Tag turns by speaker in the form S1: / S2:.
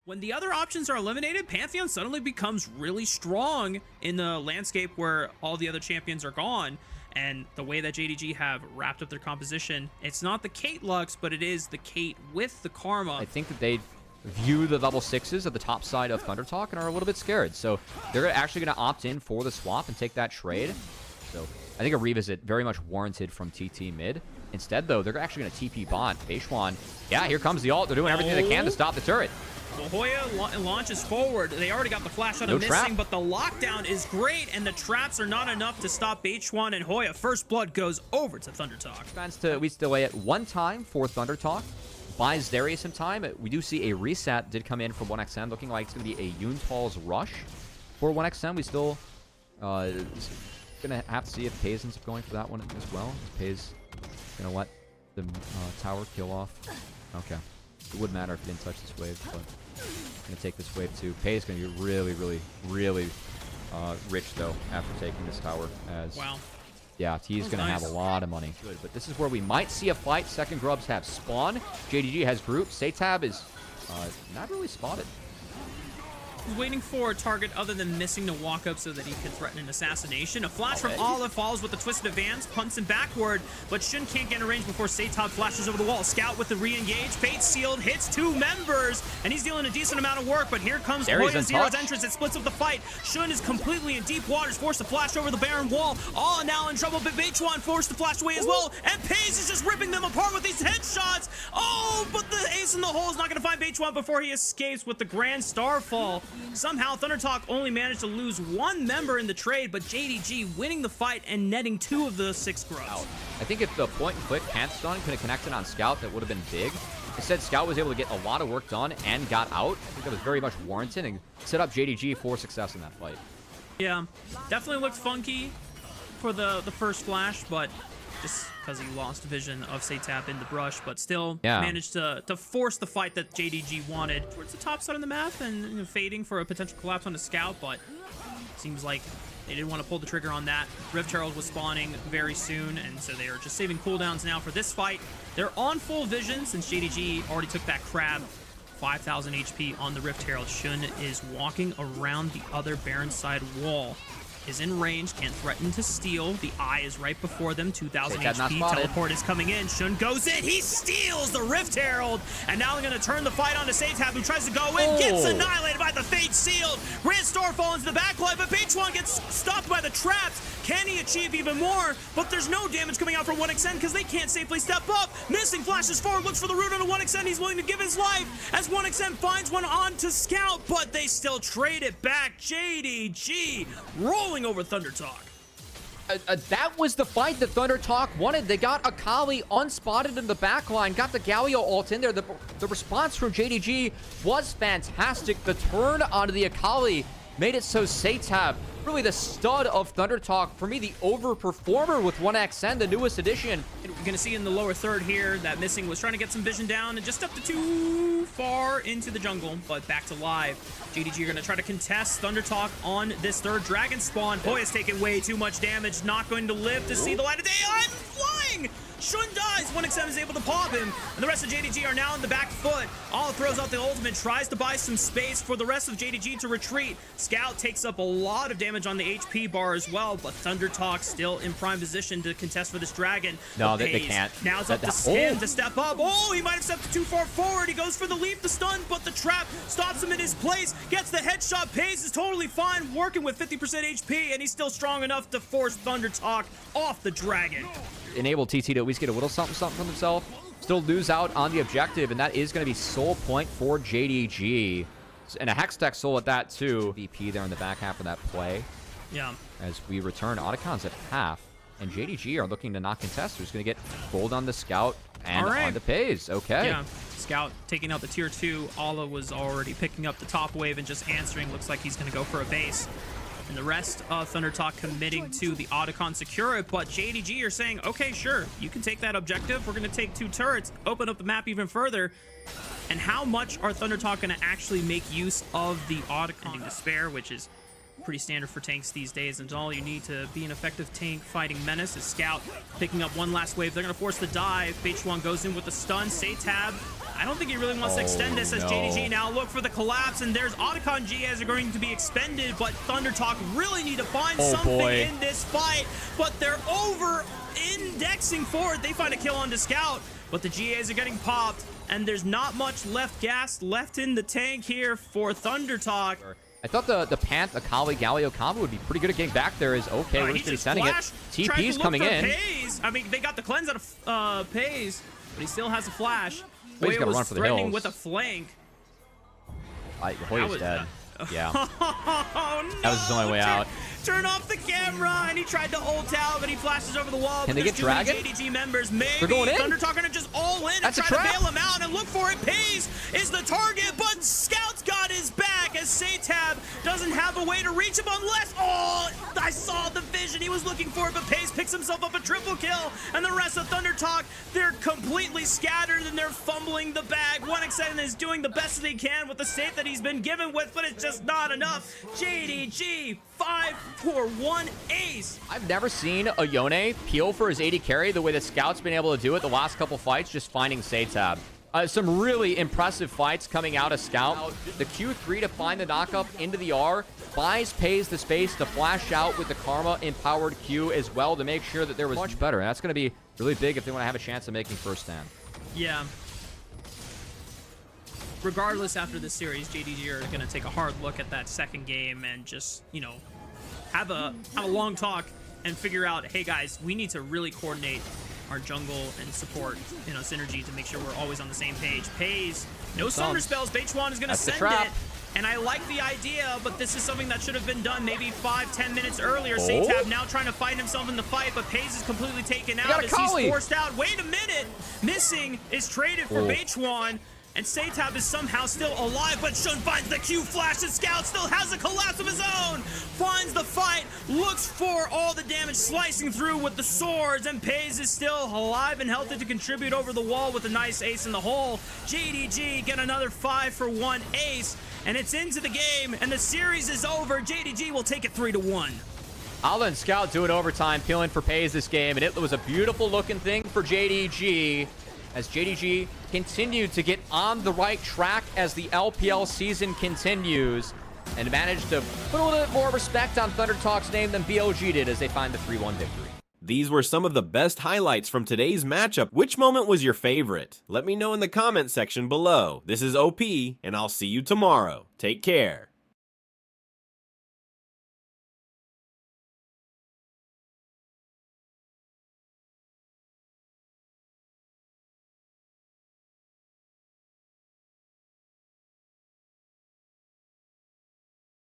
S1: When the other options are eliminated, Pantheon suddenly becomes really strong in the landscape where all the other champions are gone. And the way that JDG have wrapped up their composition, it's not the Kate Lux, but it is the Kate with the Karma.
S2: I think that they view the level 6s at the top side of Thunder Talk and are a little bit scared. So they're actually going to opt in for the swap and take that trade. So I think a revisit very much warranted from TT mid. Instead, though, they're actually going to TP bot. Beishwan, yeah, here comes the ult. They're doing everything they can to stop the turret.
S1: Well, Hoya launches forward. They already got the flash on a missing, but the lockdown is great, and the traps are not enough to stop Beishwan and Hoya. First blood goes over to Thunder Talk.
S2: Expands to at least delay it one time for Thunder Talk. Buys Darius some time. We do see a reset did come in from 1XM, looking like it's going to be a Yuntal's rush for 1XM. We still going to have to see if Pays ends up going for that one as well. Pays going to let the tower kill off. Okay. It wouldn't matter if he didn't touch this wave, but going to take this wave too. Pei is going to be really, really, really rich, though, after taking this tower. As
S1: wow.
S2: Yeah, he's going to have a lot of money. Good, but this is where we might see a fight. Second Grubs have spawn. JDG has group. Satab is not really spotted.
S1: Waiting for a target other than missing to walk up so that he could threaten an assassination. A flash from Olive follows with a twisted advance, punts him backward, but Shun can't get in range before Satab flashes over the wall. Scout with the re-engage, Fate sealed, hits two members, and he's dealing a decent amount of work, but here comes Hoya Zero's entrance. It splits up the fight. Shun is completely in deep waters, forced to flash over the Baron wall. All now in trouble, but Beishwan forced to flash away as well, and Pays is just ripping them apart with these headshots. Oh, but the ace in the hole is not going to find Beishwan before he escapes with the Grand Starfall. Somehow, Thunder Talk only managed to lose one member in the trade, but JDG winning the fight and netting 2 of the 6 grubs.
S2: I think if the point-and-click hand stun could have connected on Scout, that would have been big. Instead, Scout was able to get a lot of work done and got out. I think that was very much warranted and set up JDG for success in that fight.
S1: Yeah, definitely looked funky for the first flash, but just because he lost vision of Satab in the brush, but still managed to force the fight that JDG wanted towards the top side of the map and fading for a potential collapse on the Scout, but seems like they didn't want to pull the trigger on that. Rift Herald was spawning very soon, and so they are just saving cooldowns now for this fight. They're on full vision since JDG already took that crab. 5,000 HP on the Rift Herald. Shun is walking around the other Baron side wall. Is in range, can't threaten to steal. The eye is right before them. 2,000 HP. Teleport is coming in. Shun goes in. He steals the Rift Herald. And now they're going to turn the fight on to Satab, who tries to go in. Gets annihilated by the Fate Sealed. Grand Star falls into the backline, but Beishwan gets stopped by the traps. Can he achieve even more? But there's no damage coming out from 1XN because they can't safely step up. Missing flashes forward, looks for the root on a 1XN. He's willing to give his life as 1XN finds one on to Scout, but they still trade it back. JDG rolling over Thunder Talk.
S2: That was the fight that Thunder Talk wanted. They got Akali unspotted in the backline, got the Galio ult in there. The response from JDG was fantastic. The turn onto the Akali made it so Satab, really the stud of Thunder Talk, for me, the overperformer with 1XN, the newest addition.
S1: You're going to see in the lower third here that Missing was trying to get some vision down and just stepped too far into the jungle, but back to live. JDG are going to try to contest Thunder Talk on this third dragon spawn. Hoya's taking way too much damage, not going to live to see the light of day. I'm flying! Shun dies. 1XM is able to pop him, and the rest of JDG are now on the back foot. All throws out the ultimate, tries to buy some space for the rest of JDG to retreat. Scout takes up a lot of damage on the HP bar as well, but Thunder Talk still in prime position to contest for this dragon.
S2: No, they can't.
S1: Now it's up to him to step up. Oh, he might have stepped too far forward. He goes for the leap, the stun, but the trap stops him in his place. Gets the headshot. Pays is totally fine, working with 50% HP, and he's still strong enough to force Thunder Talk off the dragon.
S2: Enable TT to at least get a little something from himself. Still lose out on the objective, and that is going to be soul point for JDG. And a Hextech soul at that, too. VP there in the back half of that play.
S1: Yeah.
S2: As we return, Otacons at half, and JDG are looking to not contest. Who's going to get gold on the Scout and on the Pays. Okay.
S1: Yeah. Scout taking out the tier 2. Ala was already picking up the top wave and just answering. Looks like he's going to go for a base. And the rest of Thunder Talk committing to the Otacon secure it, but JDG are saying, okay, sure, you can take that objective. We're going to take 2 turrets, open up the map even further. And how much are Thunder Talk going to actually make use of the Otacon Despair, which is pretty standard for tanks these days, and all you need to be an effective tank fighting Menace is Scout picking up one last wave. They're going to force the dive. Beishwan goes in with the stun. Satab I don't think he really wants to extend this as JDG now look for the collapse, and there's Otacon GS are going to be expended, but Thunder Talk really need to find something in this fight, but they're over-indexing forward. They find a kill onto Scout, but the GAs are getting popped, and there's not much gas left in the tank here for Thunder Talk.
S2: I thought the Panth Akali Galio combo would be pretty good at getting back there. Is okay. We're just sending it. TP's coming in.
S1: Pays. I mean, they got the cleanse out of Pays, but he still has a flash.
S2: He's got to run for the hills.
S1: With a flank.
S2: Hoyer's dead. Yeah.
S1: Oh, no.
S2: That was his only way out.
S1: Turn off the camera, and he tried to ult out, but he flashes over the wall.
S2: Can they get Dragon?
S1: JDG members, maybe.
S2: They're going in.
S1: Thunder Talk gonna just all in and try to bail him out and look for it. Pays is the target, but Scout's got his back as Satab doesn't have a way to reach him unless... Oh, I saw the vision. He was looking for it, but Pays picks himself up a triple kill, and the rest of Thunder Talk, they're completely scattered, and they're fumbling the bag. 1xN is doing the best that he can with the state that he's been given with, but it's just not enough. JDG 5-for-1 ace.
S2: I've never seen a Yone peel for his AD carry the way that Scout's been able to do it the last couple fights, just finding Satab. Some really impressive fights coming out of Scout. The Q3 to find the knockup into the R, buys Pays the space to flash out with the Karma empowered Q as well to make sure that there was much better. And that's going to be really big if they want to have a chance of making first stand.
S1: Yeah. Regardless, after this series, JDG are going to take a hard look at that second game and just, you know, have a long talk and figure out, hey guys, we need to really coordinate our jungle and support, you know, synergy to make sure we're always on the same page. Pays, no summer spells. Beichuan is going to send it. And I like the idea, but this is something that should have been done maybe 5-10 minutes earlier. Satab now trying to find himself in the fight, but Pays is completely taken out as he's forced out. Wait a minute! Missing is traded for Beichuan. And Satab is somehow still alive, but Shun finds the Q flash, and Scout still has a collapse of his own. Finds the fight, looks for all the damage, slicing through with the swords, and Pays is still alive and healthy to contribute over the wall with a nice ace in the hole. JDG get another 5-for-1 ace, and it's into the game, and the series is over. JDG will take it 3-1.
S2: Ala and Scout doing overtime, peeling for Pays this game, and it was a beautiful looking thing for JDG. As JDG continued to get on the right track as the LPL season continues and managed to put a little bit more respect on Thunder Talk's name than BLG did as they find the 3-1 victory.
S3: These were some of the best highlights from today's matchup. Which moment was your favorite? Let me know in the comment section below. This is OP, and I'll see you tomorrow. Take care.